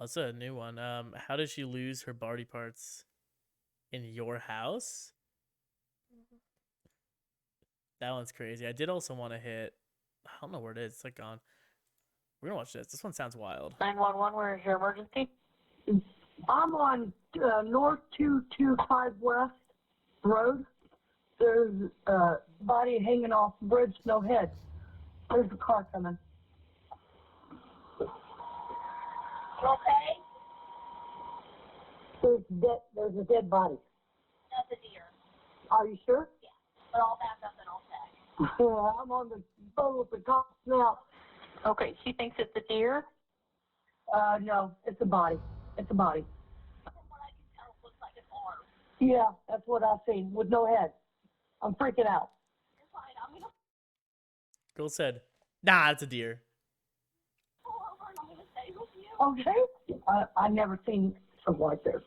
That's a new one. How did she lose her body parts in your house? That one's crazy. I did also want to hit. I don't know where it is. It's like gone. We're gonna watch this. This one sounds wild. 911, where is your emergency? I'm on North 225 West Road. There's a body hanging off the bridge, no head. There's a car coming. You okay? There's a dead body. That's a deer. Are you sure? Yeah, but I'll back up and I'll tag. I'm on the phone with the cops now. Okay, she thinks it's a deer? No, it's a body. It's a body. From what I can tell, it looks like an arm. Yeah, that's what I've seen, with no head. I'm freaking out. You're fine. I'm going to Girl said, "Nah, it's a deer." pull over and I'm going to stay with you. Okay. I never seen something like this.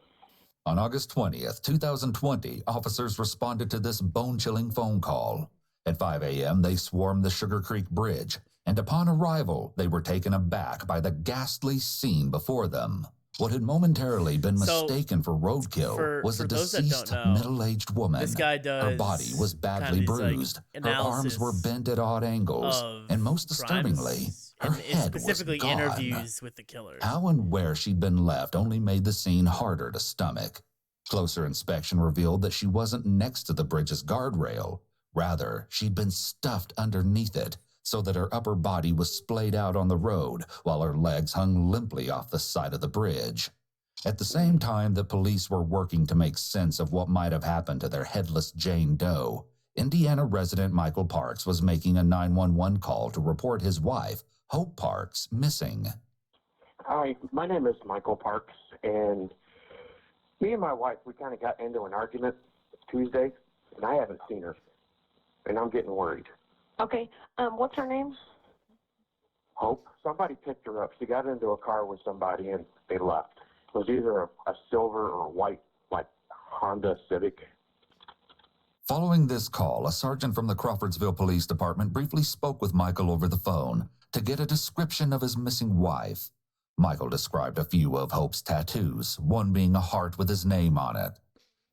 On August 20th, 2020, officers responded to this bone-chilling phone call. At 5 a.m., they swarmed the Sugar Creek Bridge, and upon arrival, they were taken aback by the ghastly scene before them. What had momentarily been mistaken for roadkill was a deceased, middle-aged woman. This guy does her body was badly bruised, her arms were bent at odd angles, and most disturbingly, her head was specifically gone. interviews with the killer. How and where she'd been left only made the scene harder to stomach. Closer inspection revealed that she wasn't next to the bridge's guardrail. Rather, she'd been stuffed underneath it, so that her upper body was splayed out on the road while her legs hung limply off the side of the bridge. At the same time that police were working to make sense of what might have happened to their headless Jane Doe, Indiana resident Michael Parks was making a 911 call to report his wife, Hope Parks, missing. Hi, my name is Michael Parks, and me and my wife, we kind of got into an argument Tuesday, and I haven't seen her, and I'm getting worried. Okay, what's her name? Hope, somebody picked her up. She got into a car with somebody, and they left. It was either a silver or a white, like, Honda Civic. Following this call, a sergeant from the Crawfordsville Police Department briefly spoke with Michael over the phone to get a description of his missing wife. Michael described a few of Hope's tattoos, one being a heart with his name on it.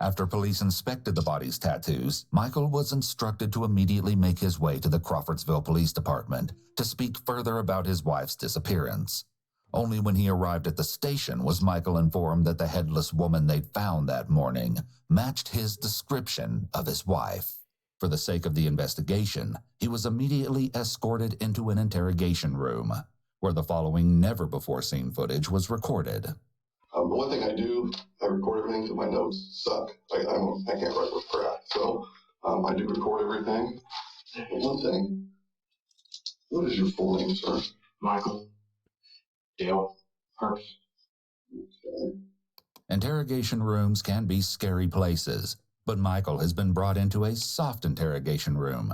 After police inspected the body's tattoos, Michael was instructed to immediately make his way to the Crawfordsville Police Department to speak further about his wife's disappearance. Only when he arrived at the station was Michael informed that the headless woman they'd found that morning matched his description of his wife. For the sake of the investigation, he was immediately escorted into an interrogation room, where the following never-before-seen footage was recorded. The one thing I do, I record everything because my notes suck. I can't write with crap. So I do record everything. One thing, what is your full name, sir? Michael Dale Parks. Okay. Interrogation rooms can be scary places, but Michael has been brought into a soft interrogation room.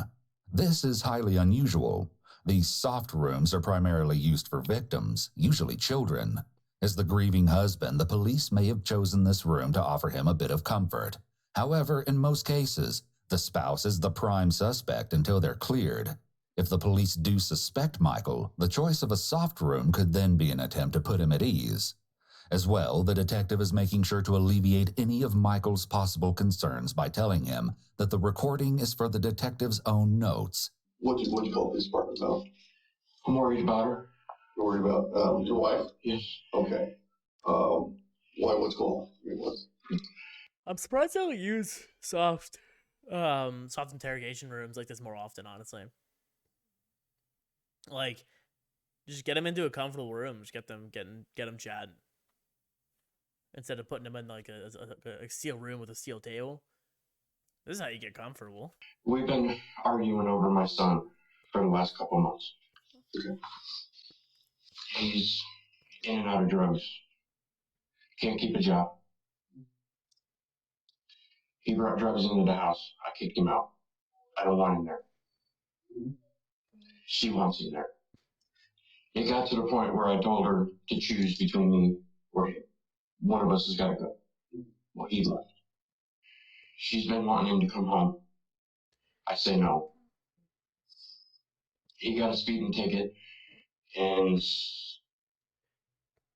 This is highly unusual. These soft rooms are primarily used for victims, usually children. As the grieving husband, the police may have chosen this room to offer him a bit of comfort. However, in most cases, the spouse is the prime suspect until they're cleared. If the police do suspect Michael, the choice of a soft room could then be an attempt to put him at ease. As well, the detective is making sure to alleviate any of Michael's possible concerns by telling him that the recording is for the detective's own notes. What do you call the police department now? I'm worried about her. You're worried about your wife? Yes. Okay. Why? What's going on? I mean, what's... I'm surprised they don't use soft interrogation rooms like this more often, honestly. Like, just get them into a comfortable room. Just get them chatting. Instead of putting them in like a steel room with a steel table. This is how you get comfortable. We've been arguing over my son for the last couple months. Okay. He's in and out of drugs. Can't keep a job. He brought drugs into the house. I kicked him out. I don't want him there. She wants him there. It got to the point where I told her to choose between me or him. One of us has got to go. Well, he left. She's been wanting him to come home. I say no. he got a speeding ticket and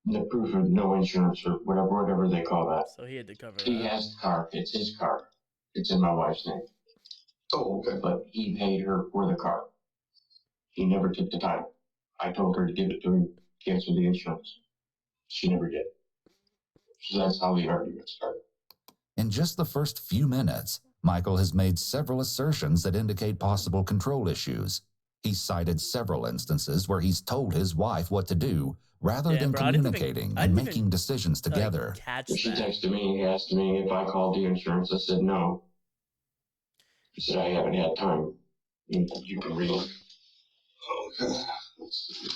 the proof of no insurance or whatever they call that. So he had to cover He that. has the car. It's his car. It's in my wife's name. Oh, okay. But he paid her for the car. He never took the title. I told her to give it to him, cancel the insurance. She never did. So that's how the argument started. In just the first few minutes, Michael has made several assertions that indicate possible control issues. He's cited several instances where he's told his wife what to do rather than communicating and making decisions together. She texted me and asked me if I called the insurance. I said no. She said I haven't had time. You can read it. Okay. Let's see.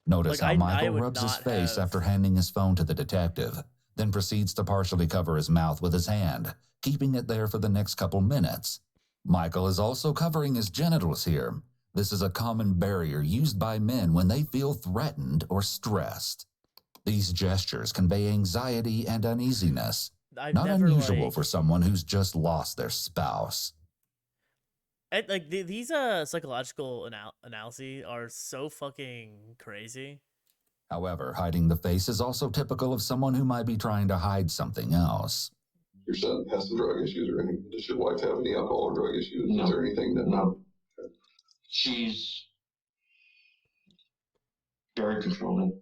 Notice how I Michael would rubs his not face have- after handing his phone to the detective, then proceeds to partially cover his mouth with his hand, keeping it there for the next couple minutes. Michael is also covering his genitals here. This is a common barrier used by men when they feel threatened or stressed. These gestures convey anxiety and uneasiness, not unusual for someone who's just lost their spouse. These psychological analyses are so fucking crazy. However, hiding the face is also typical of someone who might be trying to hide something else. Your son has some drug issues or anything? Does your wife have any alcohol or drug issues? No. Is there anything that... No. She's very controlling.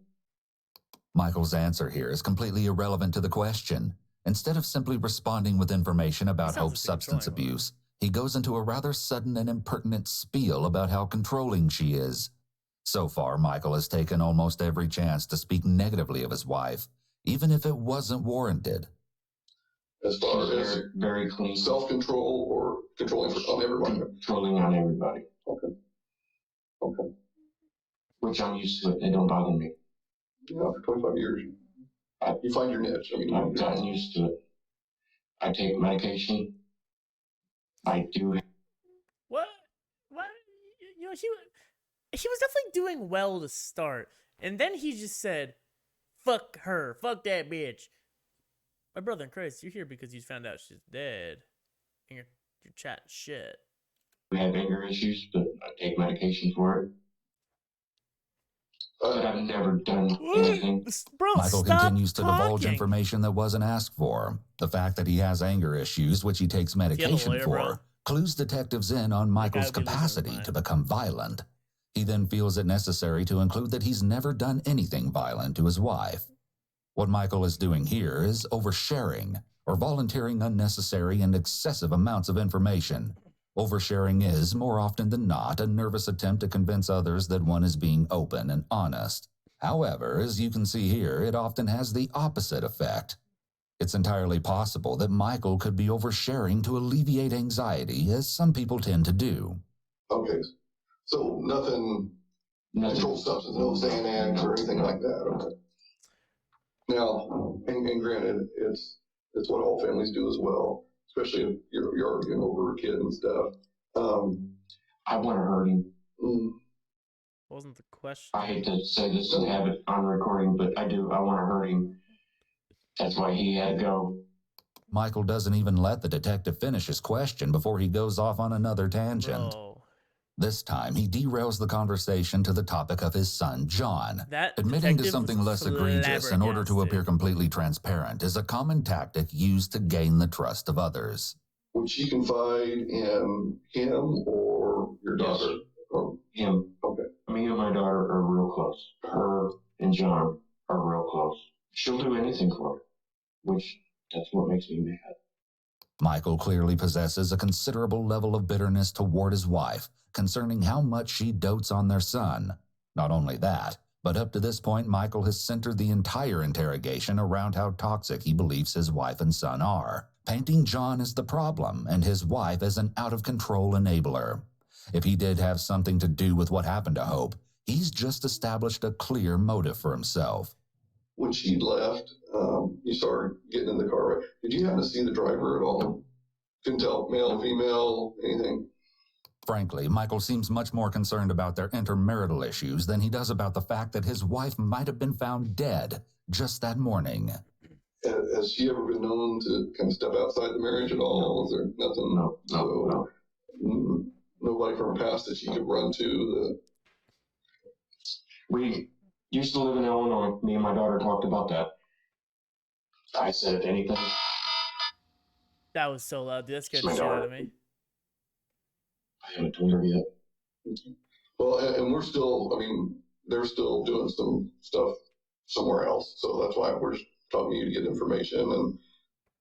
Michael's answer here is completely irrelevant to the question. Instead of simply responding with information about Hope's substance abuse, he goes into a rather sudden and impertinent spiel about how controlling she is. So far, Michael has taken almost every chance to speak negatively of his wife, even if it wasn't warranted. As far as very clean. Self-control or controlling on everybody? Controlling on everybody. Okay. Okay. Which I'm used to it. They don't bother me. Yeah, for 25 years. You find your niche. I mean, I've gotten used to it. I take medication. I do. What? You know, he was definitely doing well to start, and then he just said, "Fuck her, fuck that bitch." My brother in Christ, you're here because you found out she's dead, and you're chatting shit. We have anger issues, but I take medication for it. But I've never done anything. Bro, Michael continues to divulge information that wasn't asked for. The fact that he has anger issues, which he takes medication for, clues detectives in on Michael's capacity to become violent. He then feels it necessary to include that he's never done anything violent to his wife. What Michael is doing here is oversharing, or volunteering unnecessary and excessive amounts of information. Oversharing is, more often than not, a nervous attempt to convince others that one is being open and honest. However, as you can see here, it often has the opposite effect. It's entirely possible that Michael could be oversharing to alleviate anxiety, as some people tend to do. Okay, so nothing controlled substance, no Xanax or anything like that. Okay. Now, and granted, it's what all families do as well, especially if you're arguing over a kid and stuff. I want to hurt him. Wasn't the question? I hate to say this and have it on recording, but I do. I want to hurt him. That's why he had to go. Michael doesn't even let the detective finish his question before he goes off on another tangent. Bro. This time, he derails the conversation to the topic of his son, John. Admitting to something less egregious in order to appear completely transparent is a common tactic used to gain the trust of others. Would she confide in him or your daughter? Yes. Or him. Okay. Me and my daughter are real close. Her and John are real close. She'll do anything for her, which that's what makes me mad. Michael clearly possesses a considerable level of bitterness toward his wife concerning how much she dotes on their son. Not only that, but up to this point, Michael has centered the entire interrogation around how toxic he believes his wife and son are, painting John as the problem and his wife as an out-of-control enabler. If he did have something to do with what happened to Hope, he's just established a clear motive for himself. When she left, you started getting in the car, right? Did you happen to see the driver at all? Couldn't tell, male, female, anything? Frankly, Michael seems much more concerned about their intermarital issues than he does about the fact that his wife might have been found dead just that morning. Has she ever been known to kind of step outside the marriage at all? Is there nothing? No. Nobody from her past that she could run to? We used to live in Illinois. Me and my daughter talked about that. I said, if anything. That was so loud, dude. That scared the My shit out daughter. of me. I haven't told her yet. Well, and we're still, they're still doing some stuff somewhere else. So that's why we're talking to you to get information.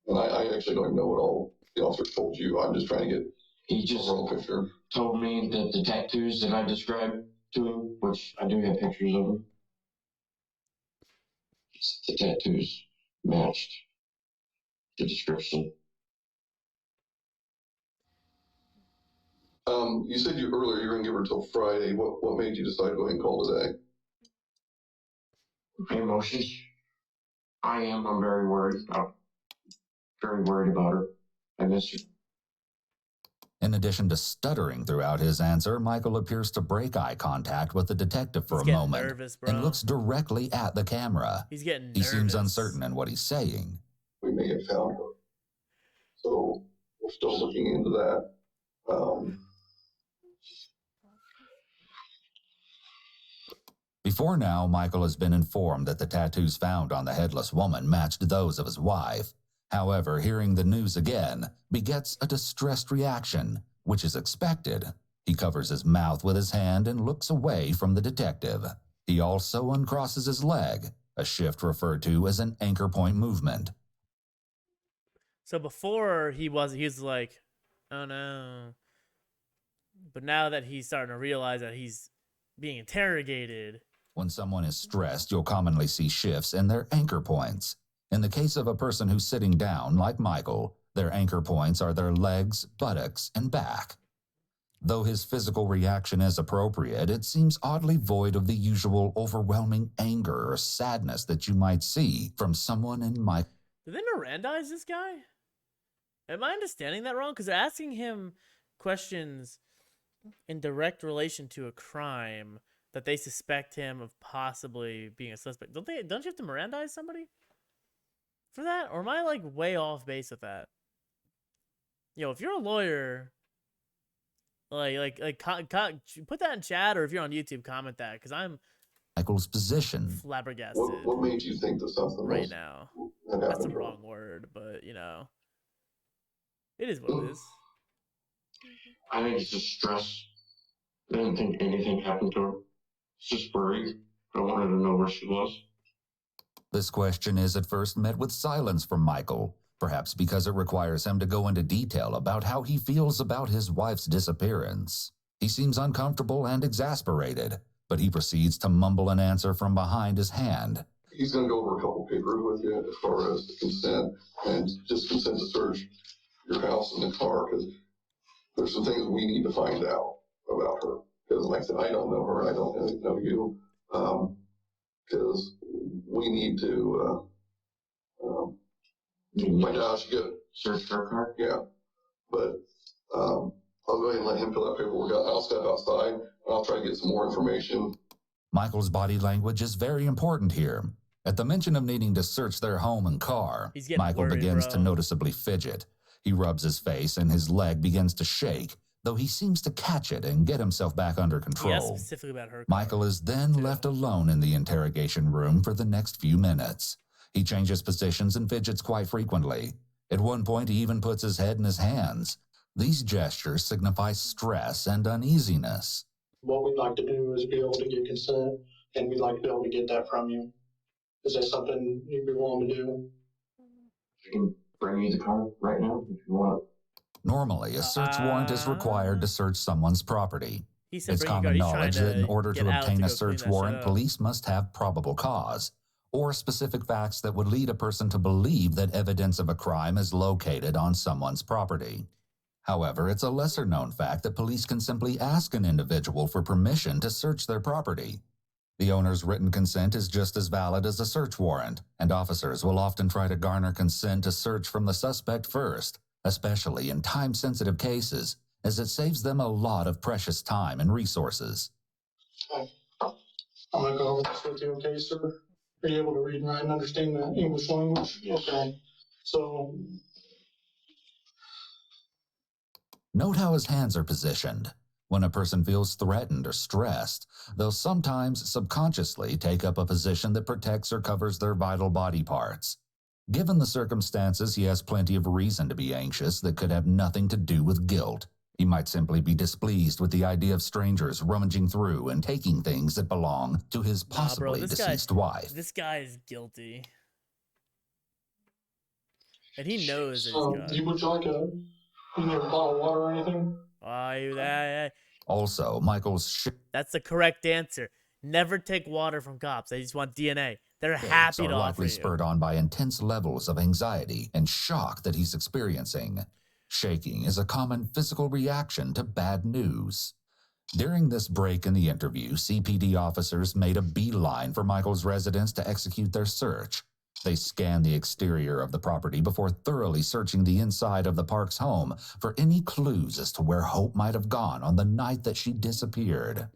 And I actually don't even know what all the officer told you. I'm just trying to get He just overall picture. told me that the tattoos that I described to him, which I do have pictures of them, the tattoos matched the description. You said earlier you were going to give her till Friday. What made you decide to go ahead and call today? My emotions. I'm very worried. I'm very worried about her. I miss her. In addition to stuttering throughout his answer, Michael appears to break eye contact with the detective for He's a getting moment nervous, bro. and looks directly at the camera. He's getting He nervous. seems uncertain in what he's saying. We may have found her. So we're still looking into that. Before now, Michael has been informed that the tattoos found on the headless woman matched those of his wife. However, hearing the news again begets a distressed reaction, which is expected. He covers his mouth with his hand and looks away from the detective. He also uncrosses his leg, a shift referred to as an anchor point movement. So before he was like, oh no. But now that he's starting to realize that he's being interrogated. When someone is stressed, you'll commonly see shifts in their anchor points. In the case of a person who's sitting down, like Michael, their anchor points are their legs, buttocks, and back. Though his physical reaction is appropriate, it seems oddly void of the usual overwhelming anger or sadness that you might see from someone in Michael. Did they Mirandize this guy? Am I understanding that wrong? Because they're asking him questions in direct relation to a crime that they suspect him of possibly being a suspect. Don't you have to Mirandize somebody for that? Or am I like way off base with that? Yo, if you're a lawyer, put that in chat, or if you're on YouTube, comment that, because I'm Michael's position. flabbergasted. What made you think that something right was now? that That's the happened? wrong word, but it is what it is. I think it's just stress. I didn't think anything happened to her. It's just worried. I wanted to know where she was. This question is at first met with silence from Michael, perhaps because it requires him to go into detail about how he feels about his wife's disappearance. He seems uncomfortable and exasperated, but he proceeds to mumble an answer from behind his hand. He's going to go over a couple papers with you as far as the consent and just consent to search your house and the car, because there's some things we need to find out about her. Because like I said, I don't know her, I don't really know you. Because we need to find out how she got Search her car? Yeah. But I'll go ahead and let him fill that paperwork out. I'll step outside and I'll try to get some more information. Michael's body language is very important here. At the mention of needing to search their home and car, Michael begins to noticeably fidget. He rubs his face and his leg begins to shake, though he seems to catch it and get himself back under control. Yeah, specifically about her. Michael is then left alone in the interrogation room for the next few minutes. He changes positions and fidgets quite frequently. At one point, he even puts his head in his hands. These gestures signify stress and uneasiness. What we'd like to do is be able to get consent, and we'd like to be able to get that from you. Is that something you'd be willing to do? I can bring you the car right now if you want. Normally, a search warrant is required to search someone's property. It's common knowledge that in order to obtain a search warrant, police must have probable cause, or specific facts that would lead a person to believe that evidence of a crime is located on someone's property. However, it's a lesser-known fact that police can simply ask an individual for permission to search their property. The owner's written consent is just as valid as a search warrant, and officers will often try to garner consent to search from the suspect first, especially in time-sensitive cases, as it saves them a lot of precious time and resources. I'm going to go over this with you, okay, sir? Are you able to read and write and understand the English language? Yes. Okay. So, Note how his hands are positioned. When a person feels threatened or stressed, they'll sometimes subconsciously take up a position that protects or covers their vital body parts. Given the circumstances, he has plenty of reason to be anxious that could have nothing to do with guilt. He might simply be displeased with the idea of strangers rummaging through and taking things that belong to his possibly deceased wife. This guy is guilty. And he knows that he's so got. would you like you need a bottle of water or anything? Also, Michael's that's the correct answer. Never take water from cops. They just want DNA. They're happy to are offer likely you. spurred on by intense levels of anxiety and shock that he's experiencing. Shaking is a common physical reaction to bad news. During this break in the interview, CPD officers made a beeline for Michael's residence to execute their search. They scanned the exterior of the property before thoroughly searching the inside of the Parks home for any clues as to where Hope might have gone on the night that she disappeared.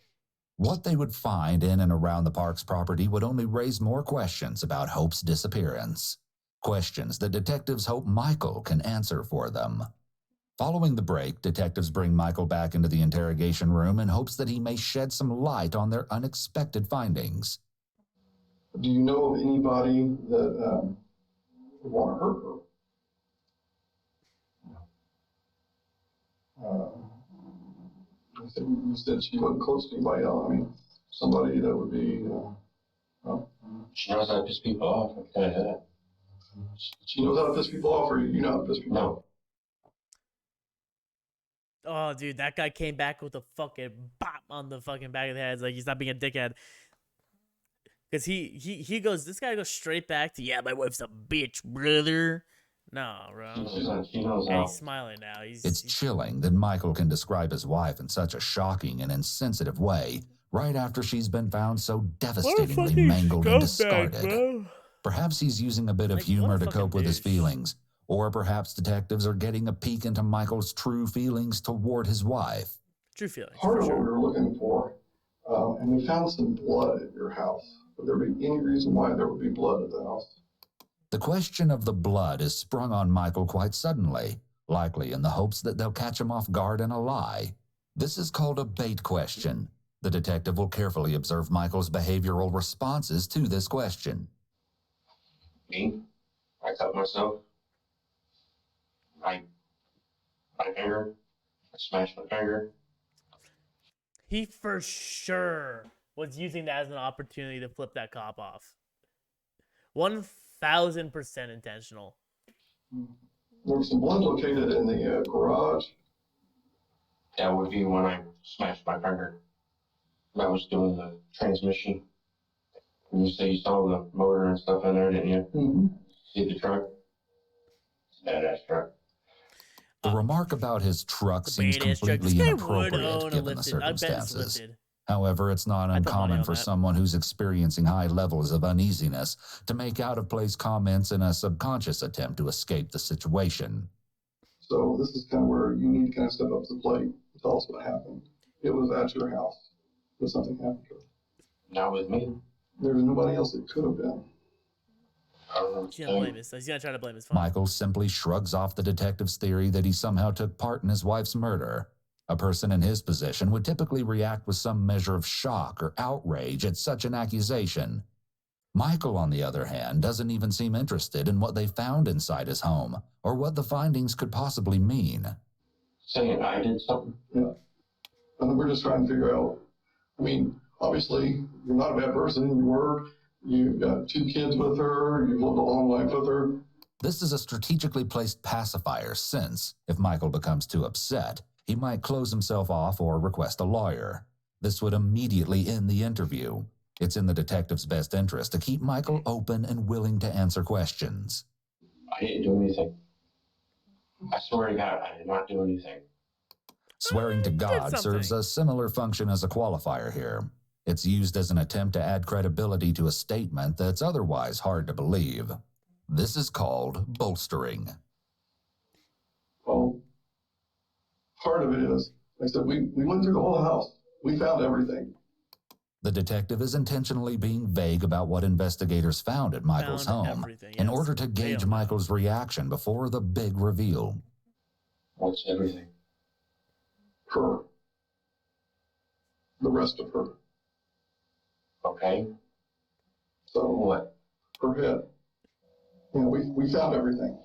What they would find in and around the Parks property would only raise more questions about Hope's disappearance. Questions that detectives hope Michael can answer for them. Following the break, detectives bring Michael back into the interrogation room in hopes that he may shed some light on their unexpected findings. Do you know of anybody that would want to hurt her? You said she wasn't close to anybody else. I mean, somebody that would be. She knows how to piss people off. I can tell you that. She knows how to piss people off, or you know how to piss people off? No. Oh, dude, that guy came back with a fucking bop on the fucking back of the head. It's like, he's not being a dickhead. Because he goes, this guy goes straight back to, yeah, my wife's a bitch, brother. No, bro. She knows And how. he's smiling now. It's chilling that Michael can describe his wife in such a shocking and insensitive way right after she's been found so devastatingly mangled and discarded. Bro. Perhaps he's using a bit of humor to cope with his feelings, or perhaps detectives are getting a peek into Michael's true feelings toward his wife. True feelings. Part of what we were looking for, and we found some blood at your house. Would there be any reason why there would be blood at the house? The question of the blood is sprung on Michael quite suddenly, likely in the hopes that they'll catch him off guard in a lie. This is called a bait question. The detective will carefully observe Michael's behavioral responses to this question. Me? I cut myself. My finger. I smashed my finger. He for sure was using that as an opportunity to flip that cop off. 1,000% intentional. There was some blood located in the garage. That would be when I smashed my finger. I was doing the transmission. And you say you saw the motor and stuff in there, didn't you? Mm-hmm. See the truck? It's a badass truck. The remark about his truck seems completely inappropriate given the circumstances. However, it's not uncommon for someone who's experiencing high levels of uneasiness to make out-of-place comments in a subconscious attempt to escape the situation. So this is kind of where you need to kind of step up to the plate and tell us what happened. It was at your house. Did something happen to her? Not with me. There was nobody else that could have been. He's gonna try to blame his phone. Michael simply shrugs off the detective's theory that he somehow took part in his wife's murder. A person in his position would typically react with some measure of shock or outrage at such an accusation. Michael, on the other hand, doesn't even seem interested in what they found inside his home or what the findings could possibly mean. Saying I did something? Yeah. And we're just trying to figure out, I mean, obviously, you're not a bad person. You've got 2 kids with her. You've lived a long life with her. This is a strategically placed pacifier since, if Michael becomes too upset, he might close himself off or request a lawyer. This would immediately end the interview. It's in the detective's best interest to keep Michael open and willing to answer questions. I didn't do anything. I swear to God, I did not do anything. Swearing to God serves a similar function as a qualifier here. It's used as an attempt to add credibility to a statement that's otherwise hard to believe. This is called bolstering. Well, part of it is, like I said, we went through the whole house. We found everything. The detective is intentionally being vague about what investigators found at Michael's home in order to gauge Michael's reaction before the big reveal. What's everything? Her. The rest of her. Okay. So What? her head. You know, we found everything.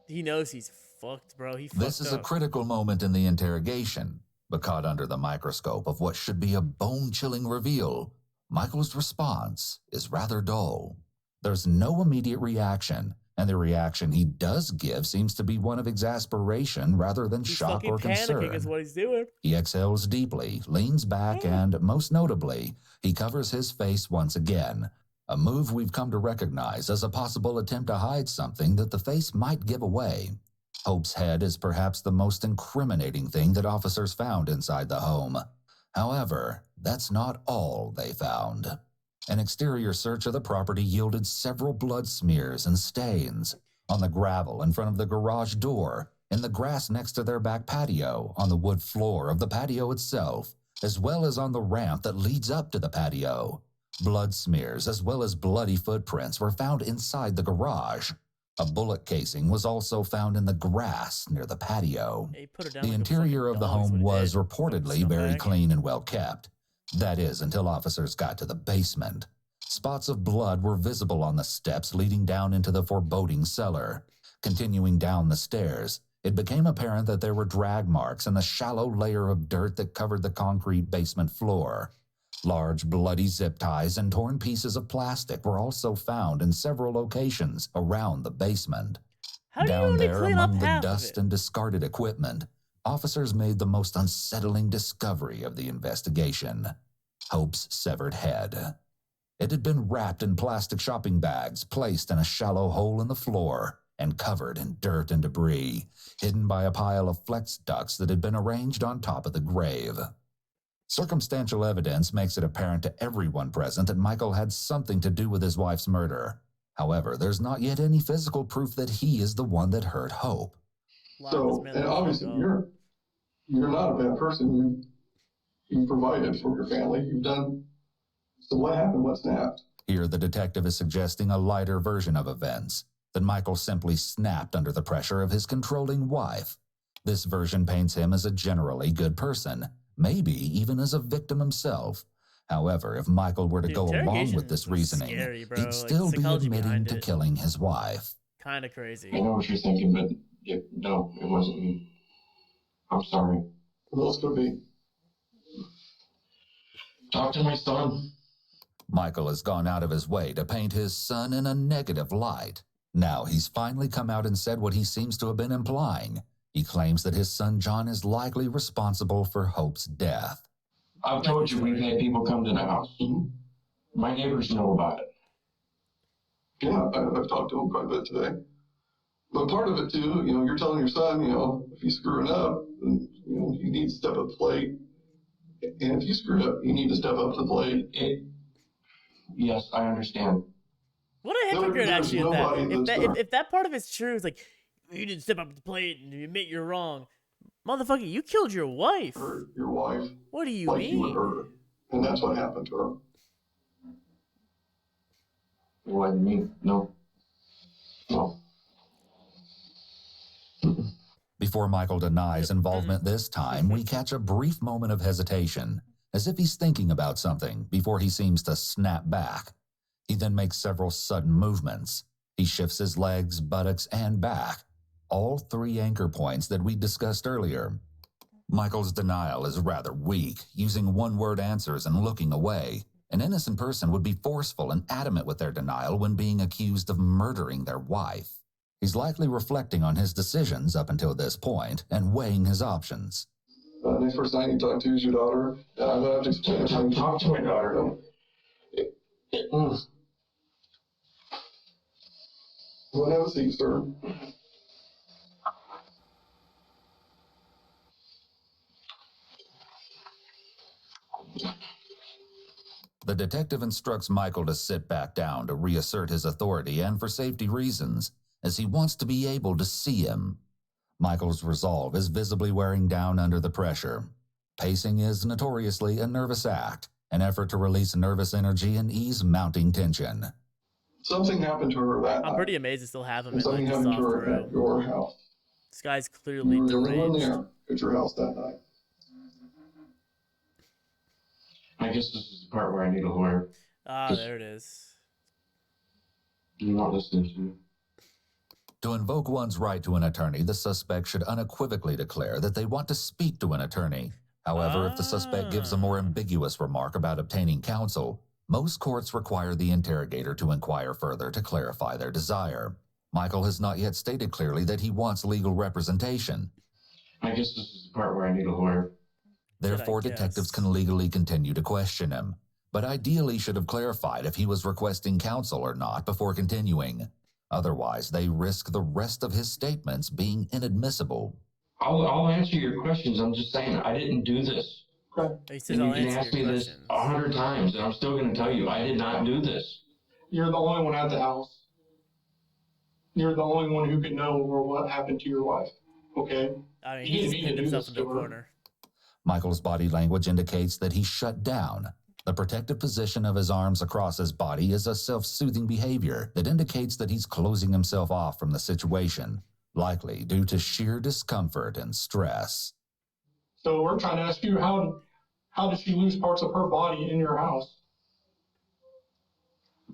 He knows he's fucked, bro. This is a critical moment in the interrogation, but caught under the microscope of what should be a bone-chilling reveal, Michael's response is rather dull. There's no immediate reaction, and the reaction he does give seems to be one of exasperation rather than shock or concern. Panicking is what he's doing. He exhales deeply, leans back, and, most notably, he covers his face once again, a move we've come to recognize as a possible attempt to hide something that the face might give away. Hope's head is perhaps the most incriminating thing that officers found inside the home. However, that's not all they found. An exterior search of the property yielded several blood smears and stains on the gravel in front of the garage door, in the grass next to their back patio, on the wood floor of the patio itself, as well as on the ramp that leads up to the patio. Blood smears as well as bloody footprints were found inside the garage. A bullet casing was also found in the grass near the patio. The interior of the home was reportedly very clean and well kept. That is, until officers got to the basement. Spots of blood were visible on the steps leading down into the foreboding cellar. Continuing down the stairs, it became apparent that there were drag marks in the shallow layer of dirt that covered the concrete basement floor. Large bloody zip ties and torn pieces of plastic were also found in several locations around the basement. Down there, among the dust and discarded equipment, officers made the most unsettling discovery of the investigation: Hope's severed head. It had been wrapped in plastic shopping bags, placed in a shallow hole in the floor, and covered in dirt and debris, hidden by a pile of flex ducts that had been arranged on top of the grave. Circumstantial evidence makes it apparent to everyone present that Michael had something to do with his wife's murder. However, there's not yet any physical proof that he is the one that hurt Hope. So, and obviously you're not a bad person. You provided for your family. You've done. So what happened? What snapped? Here the detective is suggesting a lighter version of events, that Michael simply snapped under the pressure of his controlling wife. This version paints him as a generally good person, maybe even as a victim himself. However, if Michael were to go along with this reasoning, he'd still be admitting to killing his wife. Kind of crazy. I know what you're thinking, but no, it wasn't me. I'm sorry. Who else could it be? Talk to my son. Michael has gone out of his way to paint his son in a negative light. Now he's finally come out and said what he seems to have been implying. He claims that his son John is likely responsible for Hope's death. I've told you we've had people come to the house. My neighbors know about it. Yeah, I've talked to him quite a bit today. But part of it too, you're telling your son, if he's screwing up, you need to step up to the plate. And if you screw up, you need to step up to the plate. Yes, I understand. What a hypocrite, actually, if that part of it's true, it's like, you didn't step up to the plate and admit you're wrong. Motherfucker, you killed your wife. Your wife. What do you like mean? You would hurt her. And that's what happened to her. It wasn't me. No. Before Michael denies involvement this time, we catch a brief moment of hesitation, as if he's thinking about something before he seems to snap back. He then makes several sudden movements. He shifts his legs, buttocks, and back, all three anchor points that we discussed earlier. Michael's denial is rather weak, using one-word answers and looking away. An innocent person would be forceful and adamant with their denial when being accused of murdering their wife. He's likely reflecting on his decisions up until this point and weighing his options. Next person I need to talk to is your daughter. I'm going to have to explain. Talk to my daughter. We'll have a seat, sir. The detective instructs Michael to sit back down to reassert his authority and for safety reasons, as he wants to be able to see him. Michael's resolve is visibly wearing down under the pressure. Pacing is notoriously a nervous act, an effort to release nervous energy and ease mounting tension. Something happened to her that I'm night. pretty amazed to still have him And in like something the happened to soft her at room. your house. This guy's You clearly were the only one deranged. there at your house that night. I guess this is the part where I need a lawyer. Ah, there it is. You're not listening to me. To invoke one's right to an attorney, the suspect should unequivocally declare that they want to speak to an attorney. However, if the suspect gives a more ambiguous remark about obtaining counsel, most courts require the interrogator to inquire further to clarify their desire. Michael has not yet stated clearly that he wants legal representation. I guess this is the part where I need a lawyer. Therefore, detectives can legally continue to question him, but ideally should have clarified if he was requesting counsel or not before continuing. Otherwise, they risk the rest of his statements being inadmissible. I'll answer your questions. I'm just saying I didn't do this. He says, And you I'll can answer ask your me this questions. 100 times, and I'm still going to tell you I did not do this. You're the only one at the house. You're the only one who can know what happened to your wife. Okay? I mean, You he didn't just mean to pinned do himself this into a to her. corner. Michael's body language indicates that he shut down. The protective position of his arms across his body is a self-soothing behavior that indicates that he's closing himself off from the situation, likely due to sheer discomfort and stress. So we're trying to ask you, how did she lose parts of her body in your house?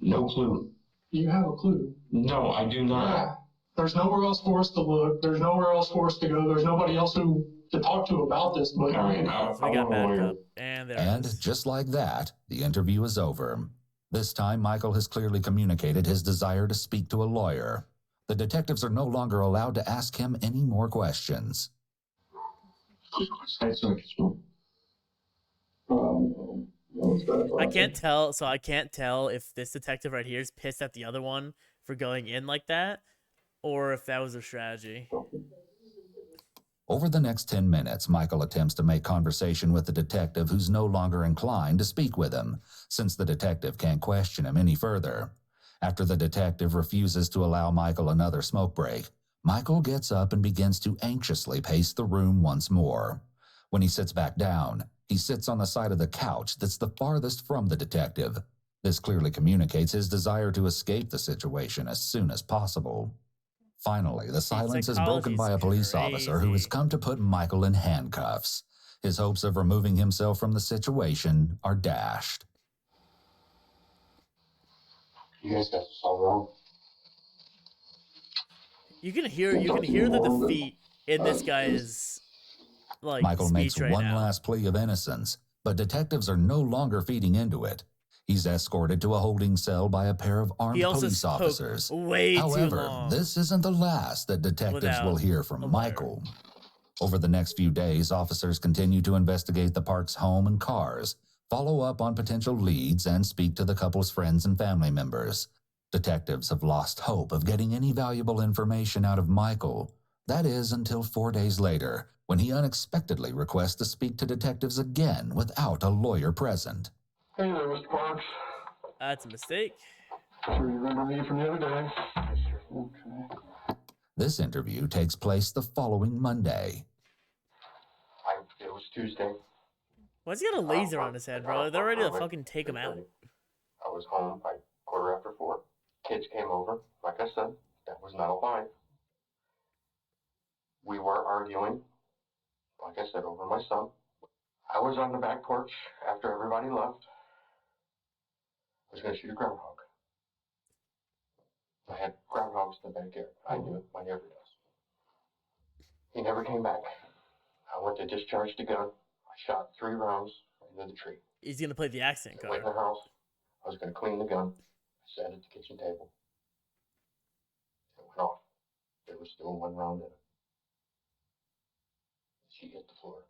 No clue. You have a clue. No, I do not. Yeah. There's nowhere else for us to look. There's nowhere else for us to go. There's nobody else to talk to about this. But All right, So we got backup. And there it And is. just like that, the interview is over. This time, Michael has clearly communicated his desire to speak to a lawyer. The detectives are no longer allowed to ask him any more questions. I can't tell. So I can't tell if this detective right here is pissed at the other one for going in like that, or if that was their strategy. Over the next 10 minutes, Michael attempts to make conversation with the detective who's no longer inclined to speak with him, since the detective can't question him any further. After the detective refuses to allow Michael another smoke break, Michael gets up and begins to anxiously pace the room once more. When he sits back down, he sits on the side of the couch that's the farthest from the detective. This clearly communicates his desire to escape the situation as soon as possible. Finally, the silence is broken by a police officer who has come to put Michael in handcuffs. His hopes of removing himself from the situation are dashed. You guys got this all wrong. You can hear the defeat in this guy's like Michael makes speech right one now. last plea of innocence, but detectives are no longer feeding into it. He's escorted to a holding cell by a pair of armed He also police spoke officers. way too However, long this isn't the last that detectives without will hear a from lawyer. Michael. Over the next few days, officers continue to investigate the Parks' home and cars, follow up on potential leads, and speak to the couple's friends and family members. Detectives have lost hope of getting any valuable information out of Michael. That is until 4 days later, when he unexpectedly requests to speak to detectives again without a lawyer present. Hey there, Mr. Parks. That's a mistake. Sure you remember me from the other day? Okay. This interview takes place the following Monday. It was Tuesday. Why's he got a laser on his head, bro? They're ready to fucking take him out. I was home by 4:15. Kids came over. Like I said, that was not a lie. We were arguing, like I said, over my son. I was on the back porch after everybody left. I was going to shoot a groundhog. I had groundhogs in the backyard. I knew it. My neighbor does. He never came back. I went to discharge the gun. I shot 3 rounds into the tree. He's gonna play the accent I went in card. the house. I was going to clean the gun. I sat at the kitchen table. It went off. There was still 1 round in it. She hit the floor.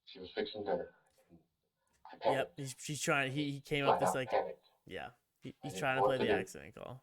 She was fixing dinner. I panicked. Yep, she's trying. He came up Flat this out like, panicked. yeah, he's trying to play the accent call.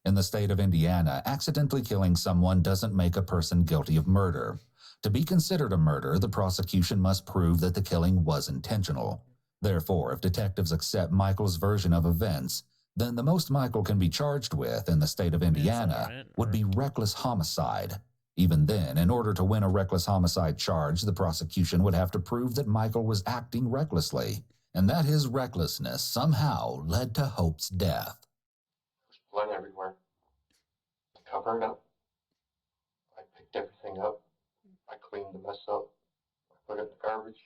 In the state of Indiana, accidentally killing someone doesn't make a person guilty of murder. To be considered a murder, the prosecution must prove that the killing was intentional. Therefore, if detectives accept Michael's version of events, then the most Michael can be charged with in the state of Indiana would be reckless homicide. Even then, in order to win a reckless homicide charge, the prosecution would have to prove that Michael was acting recklessly, and that his recklessness somehow led to Hope's death. There's blood everywhere. I covered it up. I picked everything up. I cleaned the mess up. I put it in the garbage.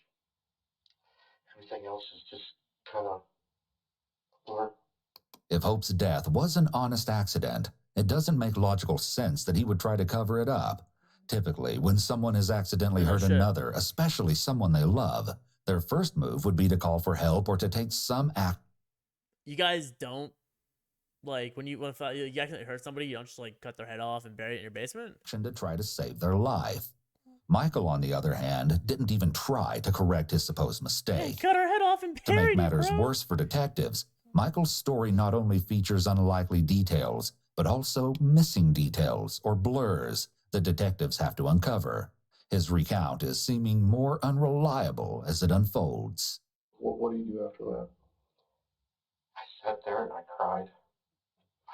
Everything else is just kind of a blur. If Hope's death was an honest accident, it doesn't make logical sense that he would try to cover it up. Typically, when someone has accidentally hurt another, especially someone they love, their first move would be to call for help or to take some act. You guys don't, like, when you accidentally hurt somebody, you don't just, like, cut their head off and bury it in your basement? To try to save their life. Michael, on the other hand, didn't even try to correct his supposed mistake. Cut her head off and To buried make matters it, bro. worse for detectives, Michael's story not only features unlikely details, but also missing details or blurs that detectives have to uncover. His recount is seeming more unreliable as it unfolds. What do you do after that? I sat there and I cried.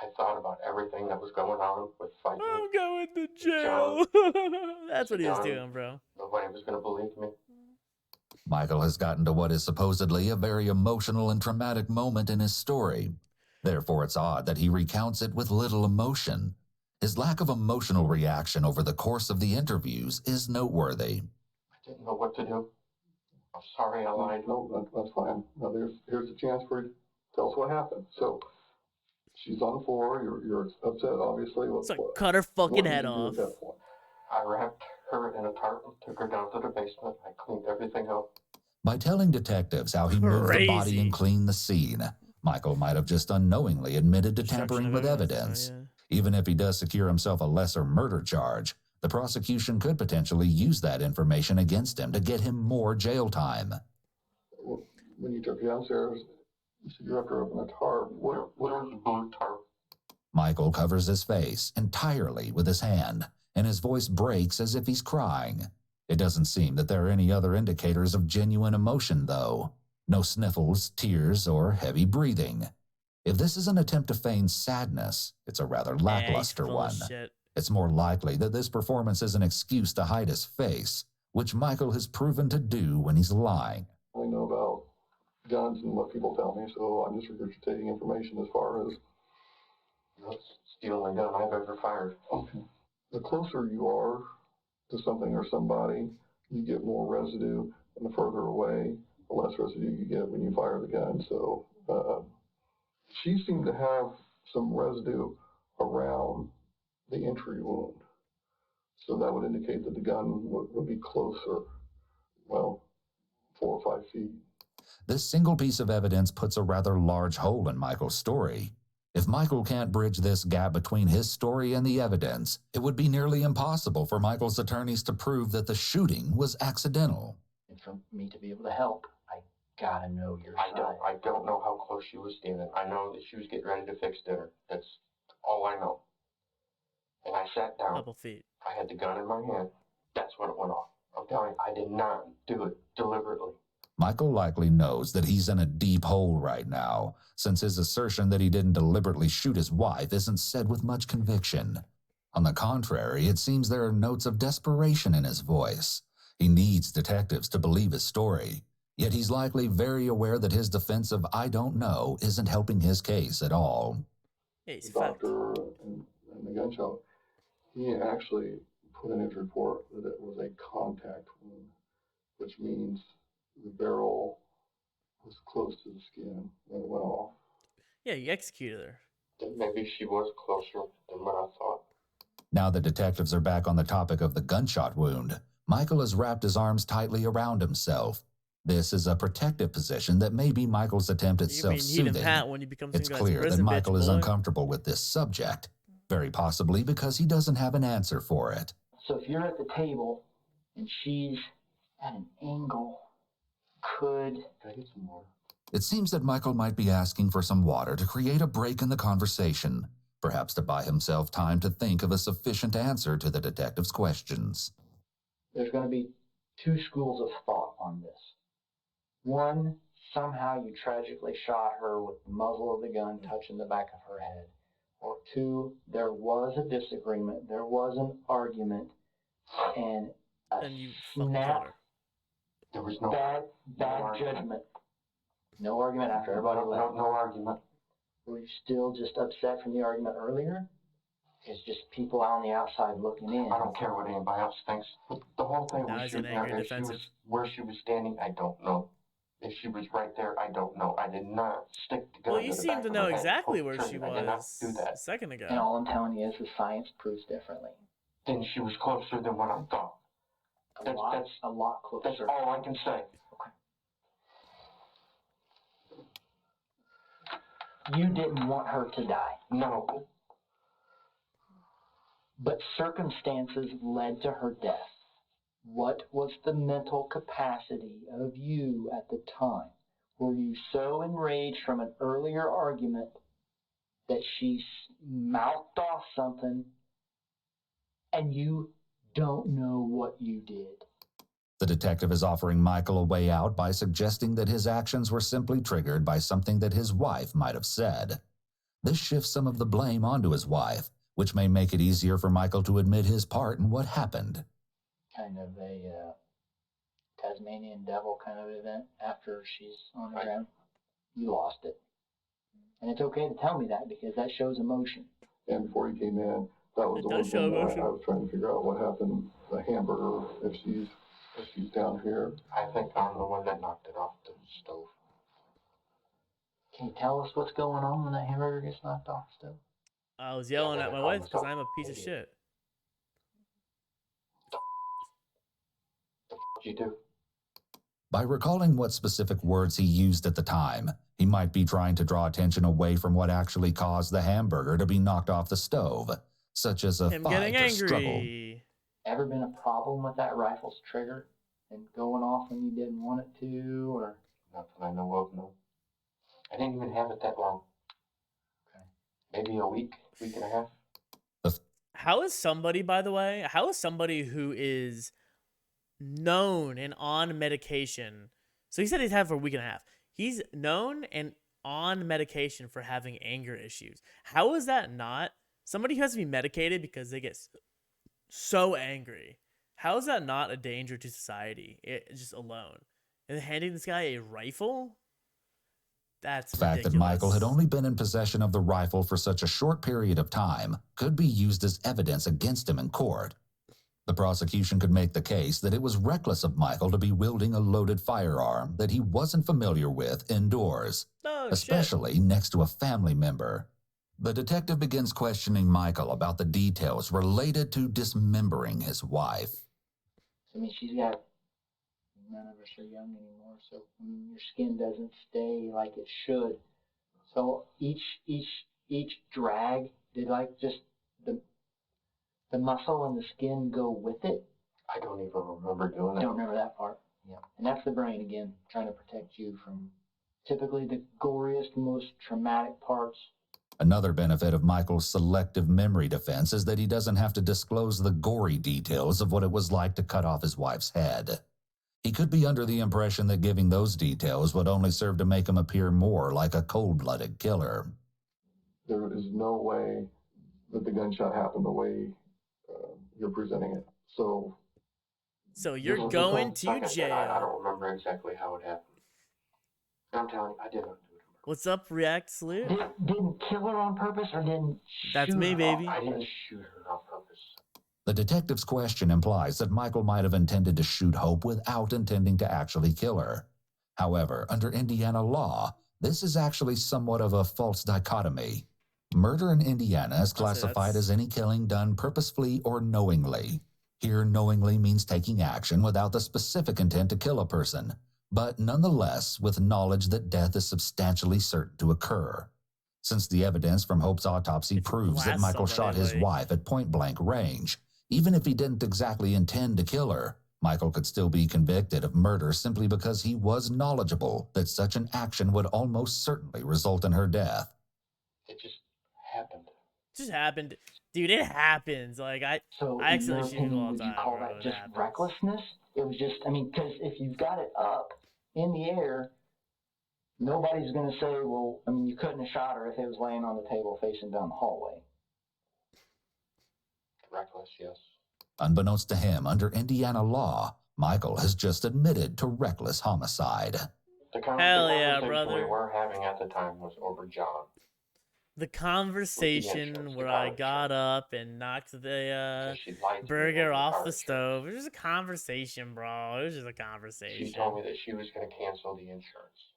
I thought about everything that was going on with fighting. I'm going to jail. That's what he was doing, bro. Nobody was going to believe me. Michael has gotten to what is supposedly a very emotional and traumatic moment in his story. Therefore, it's odd that he recounts it with little emotion. His lack of emotional reaction over the course of the interviews is noteworthy. I didn't know what to do. I'm sorry I lied. No, that's fine. Now here's a chance for you to tell us what happened. So she's on the floor. You're upset, obviously. So cut her fucking head off. At that point? I wrapped her in a tarp and took her down to the basement. I cleaned everything up. By telling detectives how he moved the body and cleaned the scene, Michael might have just unknowingly admitted to tampering with evidence. Even if he does secure himself a lesser murder charge, the prosecution could potentially use that information against him to get him more jail time. When you took her downstairs, you said you wrapped her up in a tarp. What was the blue tarp? Michael covers his face entirely with his hand, and his voice breaks as if he's crying. It doesn't seem that there are any other indicators of genuine emotion, though. No sniffles, tears, or heavy breathing. If this is an attempt to feign sadness, it's a rather lackluster one. It's more likely that this performance is an excuse to hide his face, which Michael has proven to do when he's lying. I know about guns and what people tell me, so I'm just regurgitating information as far as... That's the only gun I've ever fired. Okay. The closer you are to something or somebody, you get more residue, and the further away, the less residue you get when you fire the gun. So she seemed to have some residue around the entry wound. So that would indicate that the gun would be closer, well, 4 or 5 feet. This single piece of evidence puts a rather large hole in Michael's story. If Michael can't bridge this gap between his story and the evidence, it would be nearly impossible for Michael's attorneys to prove that the shooting was accidental. And for me to be able to help, I gotta know your side. I don't know how close she was standing. I know that she was getting ready to fix dinner. That's all I know. And I sat down. Couple feet. I had the gun in my hand. That's when it went off. I'm telling you, I did not do it deliberately. Michael likely knows that he's in a deep hole right now, since his assertion that he didn't deliberately shoot his wife isn't said with much conviction. On the contrary, it seems there are notes of desperation in his voice. He needs detectives to believe his story, yet he's likely very aware that his defense of "I don't know" isn't helping his case at all. Yeah, he's the doctor and the gun shop, he actually put in his report that it was a contact wound, which means the barrel was close to the skin when it went off. Yeah, you executed her. Maybe she was closer than what I thought. Now that detectives are back on the topic of the gunshot wound, Michael has wrapped his arms tightly around himself. This is a protective position that may be Michael's attempt at self-soothing. It's clear that Michael is uncomfortable with this subject, very possibly because he doesn't have an answer for it. So if you're at the table and she's at an angle, could I get some water? It seems that Michael might be asking for some water to create a break in the conversation, perhaps to buy himself time to think of a sufficient answer to the detective's questions. There's going to be two schools of thought on this. One, somehow you tragically shot her with the muzzle of the gun touching the back of her head. Or two, there was a disagreement, there was an argument, and a And you fucking snap, killed her. There was no bad argument. judgment. No argument after everybody left. No argument. Were you still just upset from the argument earlier? It's just people on the outside looking in. I don't care what anybody else thinks. The whole thing Now was he's getting shooting her. angry and If she was defensive. where she was standing, I don't know. If she was right there, I don't know. I did not stick the gun Well, to you the seem back to of know her head. exactly Pull the where she trigger. I did not was do a that. second ago. And all I'm telling you is the science proves differently. Then she was closer than what I thought. A lot closer. That's all I can say. You didn't want her to die. No. But circumstances led to her death. What was the mental capacity of you at the time? Were you so enraged from an earlier argument that she mouthed off something and you don't know what you did? The detective is offering Michael a way out by suggesting that his actions were simply triggered by something that his wife might have said. This shifts some of the blame onto his wife, which may make it easier for Michael to admit his part in what happened. Kind of a Tasmanian devil kind of event after she's on the ground. You lost it. And it's okay to tell me that because that shows emotion. And before he came in, that was It the does one show thing that emotion. I was trying to figure out what happened. The hamburger, if she's down here. I think I'm the one that knocked it off the stove. Can you tell us what's going on when that hamburger gets knocked off the stove? I was yelling at my wife because I'm a piece of shit. You do. By recalling what specific words he used at the time, he might be trying to draw attention away from what actually caused the hamburger to be knocked off the stove, such as a Him fight getting or struggle. angry. Ever been a problem with that rifle's trigger and going off when you didn't want it to, or? Not that I know of, no. I didn't even have it that long. Okay. Maybe a week and a half. How is somebody, by the way, who is known and on medication? So he said he's had it for a week and a half. He's known and on medication for having anger issues. How is that not somebody who has to be medicated because they get so angry? How is that not a danger to society? Just alone. And handing this guy a rifle? That's The fact ridiculous. that Michael had only been in possession of the rifle for such a short period of time could be used as evidence against him in court. The prosecution could make the case that it was reckless of Michael to be wielding a loaded firearm that he wasn't familiar with indoors, especially next to a family member. The detective begins questioning Michael about the details related to dismembering his wife. I mean, none of us are young anymore, so I mean, your skin doesn't stay like it should. So each drag, did like just the muscle and the skin go with it? I don't even remember doing it. Don't remember that part. Yeah. And that's the brain again, trying to protect you from typically the goriest, most traumatic parts. Another benefit of Michael's selective memory defense is that he doesn't have to disclose the gory details of what it was like to cut off his wife's head. He could be under the impression that giving those details would only serve to make him appear more like a cold-blooded killer. There is no way that the gunshot happened the way you're presenting it. So you're going to jail. I don't remember exactly how it happened. I'm telling you, I did not do it. What's up, React Salute? Didn't kill her on purpose or didn't That's shoot me, her? baby. I didn't shoot her on purpose. The detective's question implies that Michael might have intended to shoot Hope without intending to actually kill her. However, under Indiana law, this is actually somewhat of a false dichotomy. Murder in Indiana is classified as any killing done purposefully or knowingly. Here, knowingly means taking action without the specific intent to kill a person, but nonetheless with knowledge that death is substantially certain to occur. Since the evidence from Hope's autopsy proves that Michael shot his wife at point-blank range, even if he didn't exactly intend to kill her, Michael could still be convicted of murder simply because he was knowledgeable that such an action would almost certainly result in her death. It just happened. Just happened. Dude, it happens. Like, I accidentally shoot people all the time. Would you call that just recklessness? It was just, I mean, because if you've got it up in the air, nobody's going to say, well, I mean, you couldn't have shot her if it was laying on the table facing down the hallway. Reckless, yes. Unbeknownst to him, under Indiana law, Michael has just admitted to reckless homicide. The Hell yeah, conversation brother. we were having at the time was over John. The conversation insurance, where the I car got insurance. up and knocked the Because she lied to me burger over off car the insurance. stove. It was just a conversation, bro. It was just a conversation. She told me that she was going to cancel the insurance.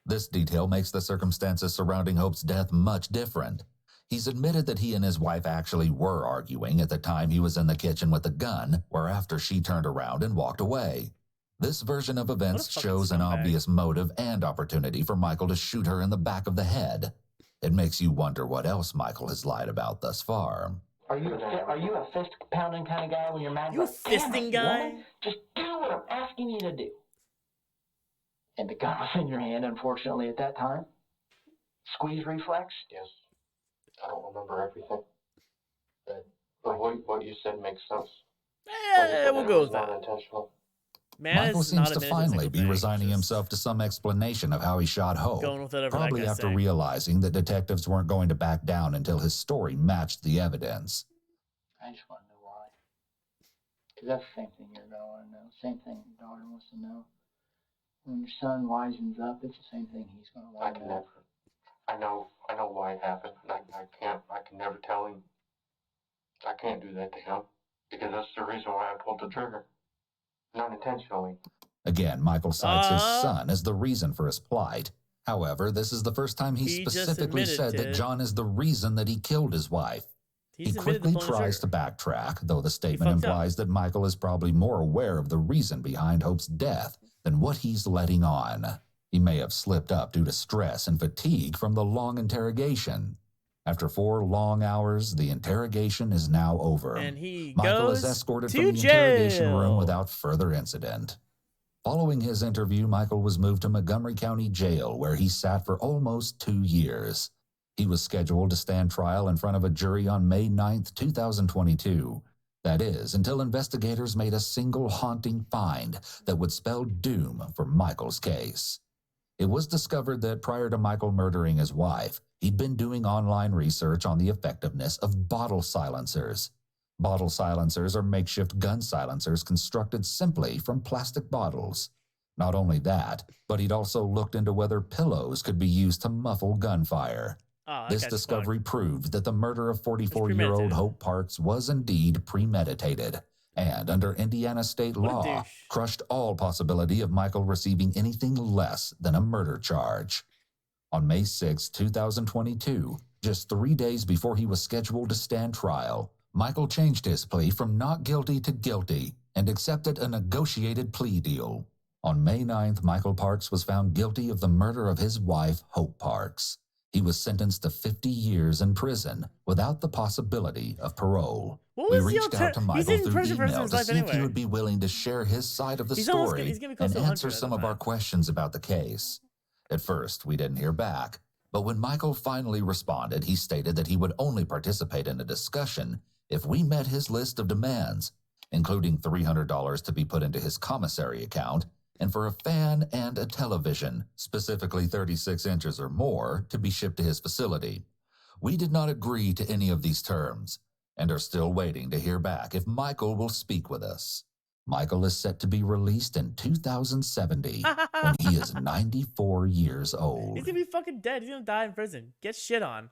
This detail makes the circumstances surrounding Hope's death much different. He's admitted that he and his wife actually were arguing at the time he was in the kitchen with the gun, whereafter she turned around and walked away. This version of events fucking shows an scumbag. obvious motive and opportunity for Michael to shoot her in the back of the head. It makes you wonder what else Michael has lied about thus far. Are you a fist pounding kind of guy when you're mad? You a Like, "Damn fisting it, guy?" woman, just do what I'm asking you to do. And the gun was in your hand, unfortunately, at that time. Squeeze reflex. Yes. I don't remember everything. But what you said makes sense. We'll go with that. Not intentional. Man Michael is seems not to admitting a finally single be thing, resigning just himself to some explanation of how he shot Hope, going with whatever that probably guy's after saying. realizing that detectives weren't going to back down until his story matched the evidence. I just want to know why. Because that's the same thing your daughter wants to know. Same thing your daughter wants to know. When your son wisens up, it's the same thing he's going to I want to can know. never. I know why it happened. And I can never tell him. I can't do that to him. Because that's the reason why I pulled the trigger. Not intentionally. Again, Michael cites his son as the reason for his plight. However, this is the first time he He just specifically admitted said to that it. John is the reason that he killed his wife. He's He admitted to quickly pulling the tries to trigger. backtrack, though the statement fucked up. implies that Michael is probably more aware of the reason behind Hope's death than what he's letting on. He may have slipped up due to stress and fatigue from the long interrogation. After 4 long hours, the interrogation is now over. And he Michael goes is escorted to from the interrogation room jail. without further incident. Following his interview, Michael was moved to Montgomery County Jail, where he sat for almost 2 years. He was scheduled to stand trial in front of a jury on May 9th, 2022. That is, until investigators made a single haunting find that would spell doom for Michael's case. It was discovered that prior to Michael murdering his wife, he'd been doing online research on the effectiveness of bottle silencers. Bottle silencers are makeshift gun silencers constructed simply from plastic bottles. Not only that, but he'd also looked into whether pillows could be used to muffle gunfire. Oh, that This guy's discovery fucked. proved that the murder of 44-year-old premeditated. Hope Parks was indeed premeditated, and under Indiana state What a law, douche. crushed all possibility of Michael receiving anything less than a murder charge. On May 6, 2022, just 3 days before he was scheduled to stand trial, Michael changed his plea from not guilty to guilty and accepted a negotiated plea deal. On May 9th, Michael Parks was found guilty of the murder of his wife, Hope Parks. He was sentenced to 50 years in prison without the possibility of parole. What We was the reached out to He's Michael in through prison for the rest of email his to life see if he anyway. would be willing to share his side of the He's almost story gonna- he's gonna be close and to 100 answer at some the of our time. questions about the case. At first, we didn't hear back, but when Michael finally responded, he stated that he would only participate in a discussion if we met his list of demands, including $300 to be put into his commissary account and for a fan and a television, specifically 36 inches or more, to be shipped to his facility. We did not agree to any of these terms and are still waiting to hear back if Michael will speak with us. Michael is set to be released in 2070 when he is 94 years old. He's gonna be fucking dead. He's gonna die in prison. Get shit on.